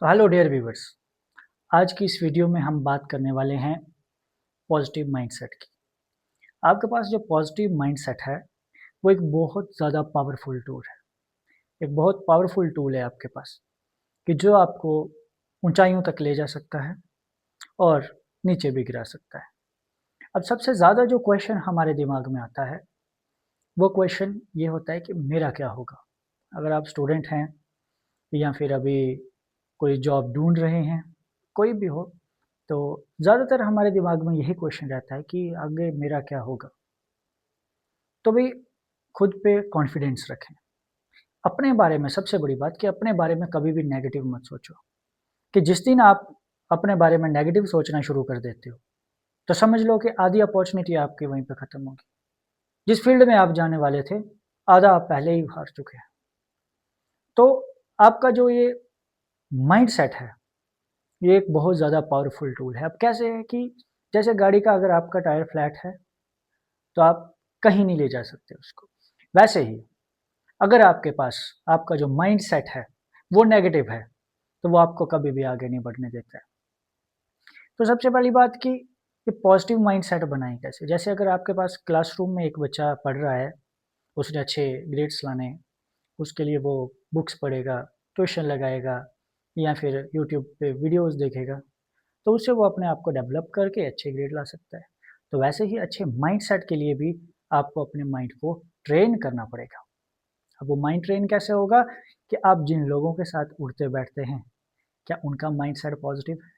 तो hello dear viewers. आज की इस वीडियो में हम बात करने वाले हैं पॉजिटिव माइंडसेट की। आपके पास जो पॉजिटिव माइंडसेट है वो एक बहुत ज़्यादा पावरफुल टूल है। एक बहुत पावरफुल टूल है आपके पास कि जो आपको ऊंचाइयों तक ले जा सकता है और नीचे भी गिरा सकता है। अब सबसे ज़्यादा जो क्वेश्चन हमारे दिमाग में आता है वो क्वेश्चन ये होता है कि मेरा क्या होगा। अगर आप स्टूडेंट हैं या फिर अभी कोई जॉब ढूंढ रहे हैं, कोई भी हो, तो ज़्यादातर हमारे दिमाग में यही क्वेश्चन रहता है कि आगे मेरा क्या होगा। तो भाई खुद पे कॉन्फिडेंस रखें। अपने बारे में सबसे बड़ी बात कि अपने बारे में कभी भी नेगेटिव मत सोचो। कि जिस दिन आप अपने बारे में नेगेटिव सोचना शुरू कर देते हो तो समझ लो कि आधी अपॉर्चुनिटी आपकी वहीं पे ख़त्म होगी। जिस फील्ड में आप जाने वाले थे आधा आप पहले ही हार चुके हैं। तो आपका जो ये माइंड सेट है ये एक बहुत ज़्यादा पावरफुल टूल है। अब कैसे है कि जैसे गाड़ी का अगर आपका टायर फ्लैट है तो आप कहीं नहीं ले जा सकते उसको। वैसे ही अगर आपके पास आपका जो माइंड सेट है वो नेगेटिव है तो वो आपको कभी भी आगे नहीं बढ़ने देता है। तो सबसे पहली बात कि ये पॉजिटिव माइंड सेट बनाएं कैसे। जैसे अगर आपके पास क्लासरूम में एक बच्चा पढ़ रहा है, उसने अच्छे ग्रेड्स लाने हैं, उसके लिए वो बुक्स पढ़ेगा, ट्यूशन लगाएगा या फिर यूट्यूब पे वीडियोस देखेगा, तो उससे वो अपने आप को डेवलप करके अच्छे ग्रेड ला सकता है। तो वैसे ही अच्छे माइंडसेट के लिए भी आपको अपने माइंड को ट्रेन करना पड़ेगा। अब वो माइंड ट्रेन कैसे होगा कि आप जिन लोगों के साथ उठते बैठते हैं क्या उनका माइंडसेट पॉजिटिव है।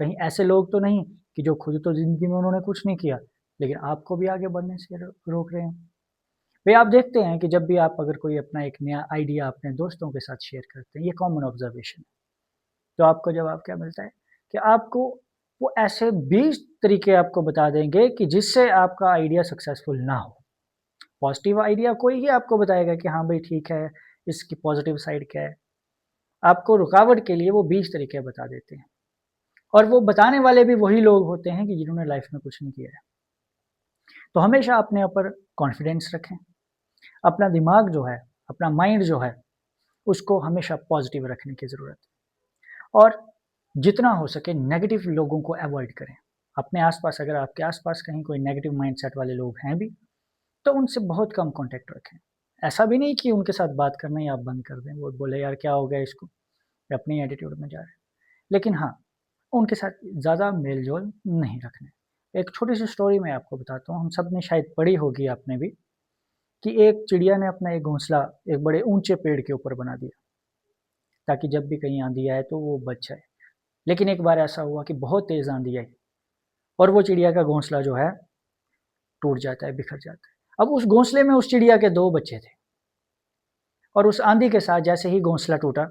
कहीं ऐसे लोग तो नहीं कि जो खुद तो ज़िंदगी में उन्होंने कुछ नहीं किया लेकिन आपको भी आगे बढ़ने से रोक रहे हैं। भाई आप देखते हैं कि जब भी आप अगर कोई अपना एक नया आइडिया अपने दोस्तों के साथ शेयर करते हैं, ये कॉमन ऑब्जर्वेशन है, तो आपको जवाब क्या मिलता है कि आपको वो ऐसे 20 तरीके आपको बता देंगे कि जिससे आपका आइडिया सक्सेसफुल ना हो। पॉजिटिव आइडिया कोई ही आपको बताएगा कि हाँ भाई ठीक है, इसकी पॉजिटिव साइड क्या है। आपको रुकावट के लिए वो 20 तरीके बता देते हैं और वो बताने वाले भी वही लोग होते हैं कि जिन्होंने लाइफ में कुछ नहीं किया है। तो हमेशा अपने ऊपर कॉन्फिडेंस रखें। अपना दिमाग जो है, अपना माइंड जो है, उसको हमेशा पॉजिटिव रखने की ज़रूरत है और जितना हो सके नेगेटिव लोगों को अवॉइड करें। अपने आसपास अगर आपके आसपास कहीं कोई नेगेटिव माइंडसेट वाले लोग हैं भी तो उनसे बहुत कम कांटेक्ट रखें। ऐसा भी नहीं कि उनके साथ बात करना ही आप बंद कर दें, वो बोले यार क्या हो गया इसको, ये अपनी एटीट्यूड में जा रहे हैं। लेकिन हाँ, उनके साथ ज़्यादा मेल जोल नहीं रखने। एक छोटी सी स्टोरी मैं आपको बताता हूँ, हम सब ने शायद पढ़ी होगी आपने भी, कि एक चिड़िया ने अपना एक घोंसला एक बड़े ऊंचे पेड़ के ऊपर बना दिया ताकि जब भी कहीं आंधी आए तो वो बच जाए। लेकिन एक बार ऐसा हुआ कि बहुत तेज आंधी आई और वो चिड़िया का घोंसला जो है टूट जाता है, बिखर जाता है। अब उस घोंसले में उस चिड़िया के 2 बच्चे थे और उस आंधी के साथ जैसे ही घोंसला टूटा,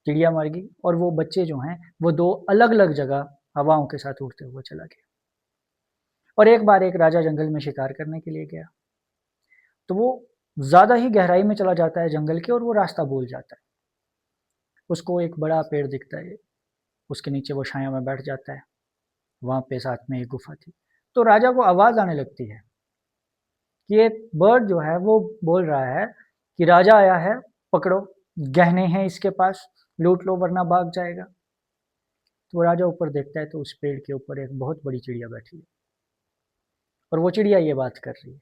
चिड़िया मर गई और वो बच्चे जो हैं वो 2 अलग-अलग जगह हवाओं के साथ उड़ते हुए चला गया। और एक बार एक राजा जंगल में शिकार करने के लिए गया, तो वो ज़्यादा ही गहराई में चला जाता है जंगल के और वो रास्ता भूल जाता है। उसको एक बड़ा पेड़ दिखता है, उसके नीचे वो छाया में बैठ जाता है। वहाँ पे साथ में एक गुफा थी। तो राजा को आवाज़ आने लगती है कि एक बर्ड जो है वो बोल रहा है कि राजा आया है, पकड़ो, गहने हैं इसके पास, लूट लो वरना भाग जाएगा। तो राजा ऊपर देखता है तो उस पेड़ के ऊपर एक बहुत बड़ी चिड़िया बैठी है और वो चिड़िया ये बात कर रही है।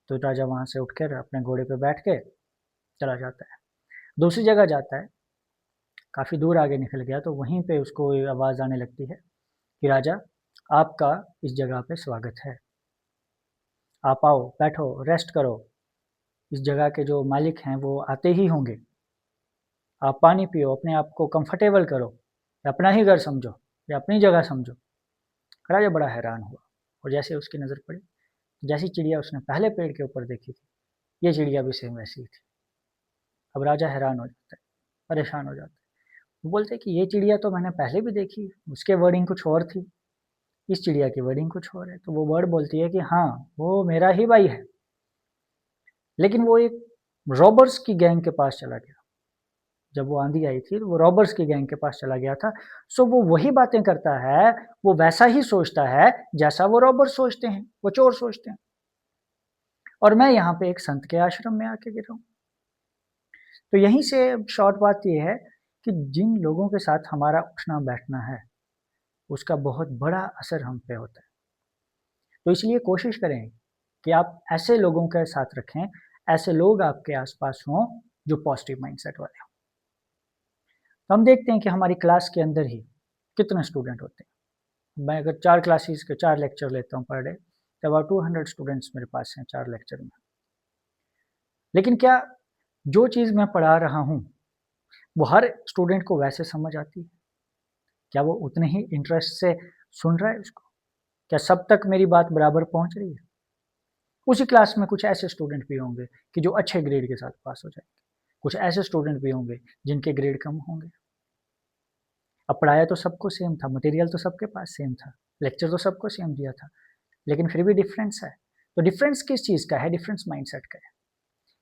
तो राजा वहाँ से उठकर अपने घोड़े पे बैठ के चला जाता है। दूसरी जगह जाता है, काफ़ी दूर आगे निकल गया तो वहीं पे उसको आवाज़ आने लगती है कि राजा, आपका इस जगह पे स्वागत है। आप आओ, बैठो, रेस्ट करो। इस जगह के जो मालिक हैं वो आते ही होंगे। आप पानी पियो, अपने आप को कंफर्टेबल करो, या अपना ही घर समझो या अपनी जगह समझो। राजा बड़ा हैरान हुआ और जैसे उसकी नज़र पड़ी, जैसी चिड़िया उसने पहले पेड़ के ऊपर देखी थी, ये चिड़िया भी सेम वैसी ही थी। अब राजा हैरान हो जाता है, परेशान हो जाता है। वो बोलते हैं कि ये चिड़िया तो मैंने पहले भी देखी, उसके वर्डिंग कुछ और थी, इस चिड़िया की वर्डिंग कुछ और है। तो वो बर्ड बोलती है कि हाँ, वो मेरा ही भाई है, लेकिन वो एक रॉबर्स की गैंग के पास चला गया। जब वो आंधी आई थी तो वो रॉबर्स की गैंग के पास चला गया था। सो वो वही बातें करता है, वो वैसा ही सोचता है जैसा वो रॉबर्स सोचते हैं, वो चोर सोचते हैं। और मैं यहाँ पे एक संत के आश्रम में आके गिरा हूँ। तो यहीं से शॉर्ट बात ये है कि जिन लोगों के साथ हमारा उठना बैठना है उसका बहुत बड़ा असर हम पे होता है। तो इसलिए कोशिश करें कि आप ऐसे लोगों के साथ रखें, ऐसे लोग आपके आसपास हों जो पॉजिटिव माइंडसेट वाले हों। तो हम देखते हैं कि हमारी क्लास के अंदर ही कितने स्टूडेंट होते हैं। मैं अगर 4 क्लासेस के 4 लेक्चर लेता हूँ पर डे, तो अबाउट 200 स्टूडेंट्स मेरे पास हैं 4 लेक्चर में। लेकिन क्या जो चीज़ मैं पढ़ा रहा हूँ, वो हर स्टूडेंट को वैसे समझ आती है? क्या वो उतने ही इंटरेस्ट से सुन रहा है उसको? क्या सब तक मेरी बात बराबर पहुँच रही है? उसी क्लास में कुछ ऐसे स्टूडेंट भी होंगे कि जो अच्छे ग्रेड के साथ पास हो जाएँगे। कुछ ऐसे स्टूडेंट भी होंगे जिनके ग्रेड कम होंगे। अब पढ़ाया तो सबको सेम था, मटेरियल तो सबके पास सेम था, लेक्चर तो सबको सेम दिया था, लेकिन फिर भी डिफरेंस है। तो डिफरेंस किस चीज़ का है? डिफरेंस माइंडसेट का है,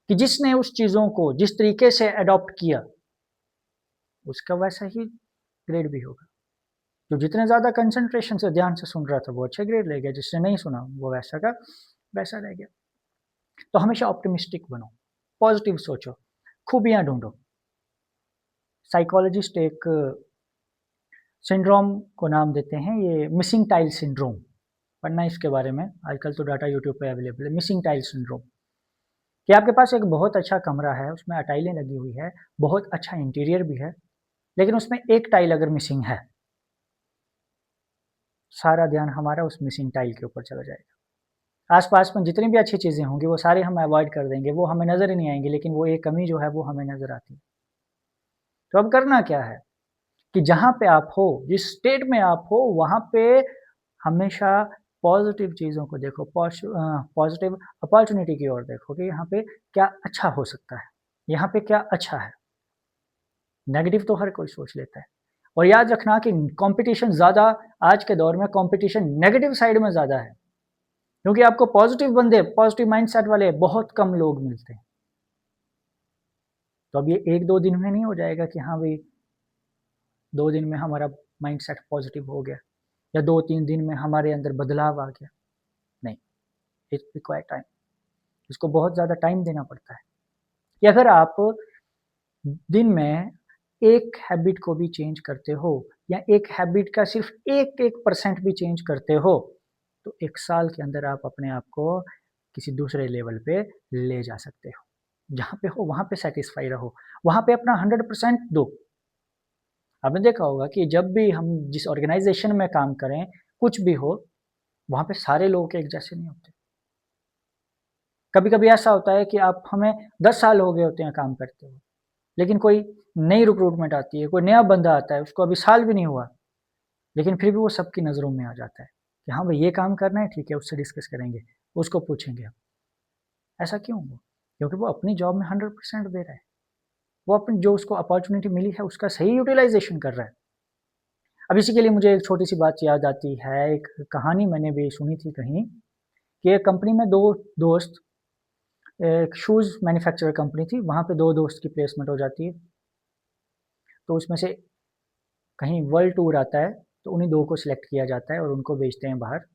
कि जिसने उस चीज़ों को जिस तरीके से अडॉप्ट किया, उसका वैसा ही ग्रेड भी होगा। जो जितने ज़्यादा कंसंट्रेशन से ध्यान से सुन रहा था, वो अच्छे ग्रेड ले गया, जिसने नहीं सुना, वो वैसा का वैसा रह गया। तो हमेशा ऑप्टिमिस्टिक बनो, पॉजिटिव सोचो, खूबियाँ ढूँढो। साइकोलॉजिस्ट एक सिंड्रोम को नाम देते हैं, ये मिसिंग टाइल सिंड्रोम। पढ़ना इसके बारे में, आजकल तो डाटा यूट्यूब पे अवेलेबल है। मिसिंग टाइल सिंड्रोम, कि आपके पास एक बहुत अच्छा कमरा है, उसमें टाइलें लगी हुई है, बहुत अच्छा इंटीरियर भी है, लेकिन उसमें एक टाइल अगर मिसिंग है, सारा ध्यान हमारा उस मिसिंग टाइल के ऊपर चला जाएगा। आस-पास में जितनी भी अच्छी चीज़ें होंगी, वो सारी हम अवॉइड कर देंगे, वो हमें नज़र ही नहीं आएँगी, लेकिन वो एक कमी जो है, वो हमें नज़र आती है। तो अब करना क्या है कि जहाँ पे आप हो, जिस स्टेट में आप हो, वहाँ पे हमेशा पॉज़िटिव चीज़ों को देखो, पॉज़िटिव अपॉर्च्युनिटी की ओर देखो कि यहाँ पे क्या अच्छा हो सकता है, यहाँ पे क्या अच्छा है। नेगेटिव तो हर कोई सोच लेता है, और याद रखना कि कॉम्पिटिशन ज़्यादा आज के दौर में कॉम्पिटिशन नेगेटिव साइड में ज़्यादा है, क्योंकि आपको पॉज़िटिव बंदे, पॉज़िटिव माइंडसेट वाले बहुत कम लोग मिलते हैं। तो अब ये 1-2 दिन में नहीं हो जाएगा कि हाँ भई 2 दिन में हमारा माइंडसेट पॉज़िटिव हो गया, या 2-3 दिन में हमारे अंदर बदलाव आ गया। नहीं, इट रिक्वायर टाइम। इसको बहुत ज़्यादा टाइम देना पड़ता है, कि अगर आप दिन में एक हैबिट को भी चेंज करते हो, या एक हैबिट का सिर्फ 1% भी चेंज करते हो, तो 1 साल के अंदर आप अपने आप को किसी दूसरे लेवल पे ले जा सकते हो। जहाँ पे हो वहाँ पे सैटिस्फाई रहो, वहाँ पे अपना 100% दो। आपने देखा होगा कि जब भी हम जिस ऑर्गेनाइज़ेशन में काम करें, कुछ भी हो, वहाँ पे सारे लोग एक जैसे नहीं होते। कभी-कभी ऐसा होता है कि आप हमें 10 साल हो गए होते हैं काम करते हुए, लेकिन कोई नई रिक्रूटमेंट आती है, कोई नया बंदा आता है, उसको अभी साल भी नहीं हुआ, लेकिन फिर भी वो सबकी नज़रों में आ जाता है कि हाँ भाई, ये काम करना है, ठीक है, उससे डिस्कस करेंगे, उसको पूछेंगे हम। ऐसा क्यों हुआ? क्योंकि वो अपनी जॉब में 100% दे रहा है। वो अपनी जो उसको अपॉर्च्युनिटी मिली है, उसका सही यूटिलाइज़ेशन कर रहा है। अब इसी के लिए मुझे एक छोटी-सी बात याद आती है, एक कहानी मैंने भी सुनी थी कहीं, कि एक कंपनी में 2 दोस्त, एक शूज़ मैन्युफैक्चरर कंपनी थी, वहाँ पे 2 दोस्त की प्लेसमेंट हो जाती है। तो उसमें से कहीं वर्ल्ड टूर आता है, तो उन्हीं 2 को सिलेक्ट किया जाता है और उनको भेजते हैं बाहर।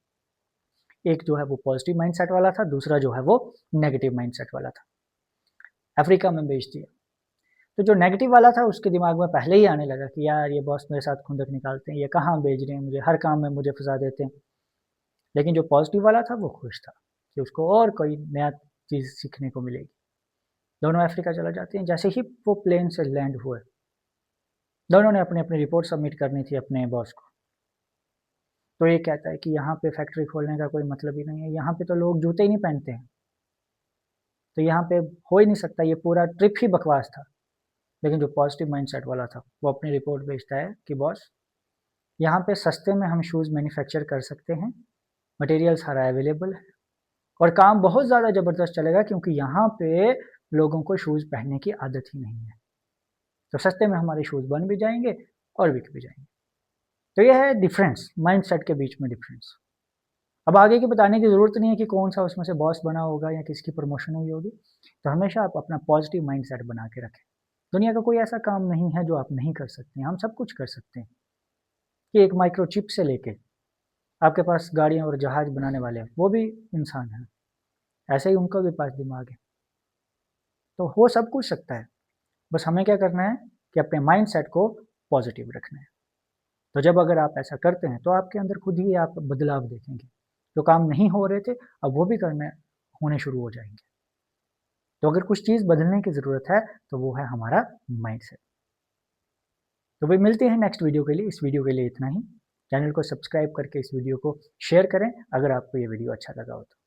एक जो है वो पॉज़िटिव माइंडसेट वाला था, दूसरा जो है वो नेगेटिव माइंडसेट वाला था। अफ्रीका में भेज दिया। तो जो नेगेटिव वाला था उसके दिमाग में पहले ही आने लगा कि यार ये बॉस मेरे साथ खुंदक निकालते हैं, ये कहाँ भेज रहे हैं मुझे, हर काम में मुझे फँसा देते हैं। लेकिन जो पॉज़िटिव वाला था वो खुश था कि उसको और कोई नया चीज़ सीखने को मिलेगी। दोनों अफ्रीका चले जाते हैं, जैसे ही वो प्लेन से लैंड हुए, दोनों ने अपनी-अपनी रिपोर्ट सबमिट करनी थी अपने बॉस को। तो ये कहता है कि यहाँ पे फैक्ट्री खोलने का कोई मतलब ही नहीं है, यहाँ पे तो लोग जूते ही नहीं पहनते हैं, तो यहाँ पे हो ही नहीं सकता, ये पूरा ट्रिप ही बकवास था। लेकिन जो पॉज़िटिव माइंडसेट वाला था, वो अपनी रिपोर्ट भेजता है कि बॉस, यहाँ पे सस्ते में हम शूज़ मैन्युफैक्चर कर सकते हैं, मटेरियल सारा अवेलेबल है, और काम बहुत ज़्यादा ज़बरदस्त चलेगा क्योंकि यहाँ पे लोगों को शूज़ पहनने की आदत ही नहीं है। तो सस्ते में हमारे शूज़ बन भी जाएँगे और बिक भी जाएँगे। तो ये है डिफ़रेंस, माइंडसेट के बीच में डिफ़रेंस। अब आगे की बताने की ज़रूरत नहीं है कि कौन-सा उसमें से बॉस बना होगा या किसकी प्रमोशन हुई होगी। तो हमेशा आप अपना पॉज़िटिव माइंडसेट बना के रखें। दुनिया का कोई ऐसा काम नहीं है जो आप नहीं कर सकते हैं, हम सब कुछ कर सकते हैं। कि एक माइक्रोचिप से लेके आपके पास गाड़ियाँ और जहाज़ बनाने वाले हैं, वो भी इंसान हैं। ऐसे ही उनका भी पास दिमाग है। तो हो सब कुछ सकता है, बस हमें क्या करना है कि अपने माइंडसेट को पॉजिटिव रखना है। तो जब अगर आप ऐसा करते हैं तो आपके अंदर खुद ही आप बदलाव देखेंगे। जो काम नहीं हो रहे थे अब वो भी होने शुरू हो जाएंगे। तो अगर कुछ चीज़ बदलने की ज़रूरत है तो वो है हमारा माइंडसेट। तो भाई मिलते हैं नेक्स्ट वीडियो के लिए। इस वीडियो के लिए इतना ही। चैनल को सब्सक्राइब करके इस वीडियो को शेयर करें अगर आपको ये वीडियो अच्छा लगा हो तो।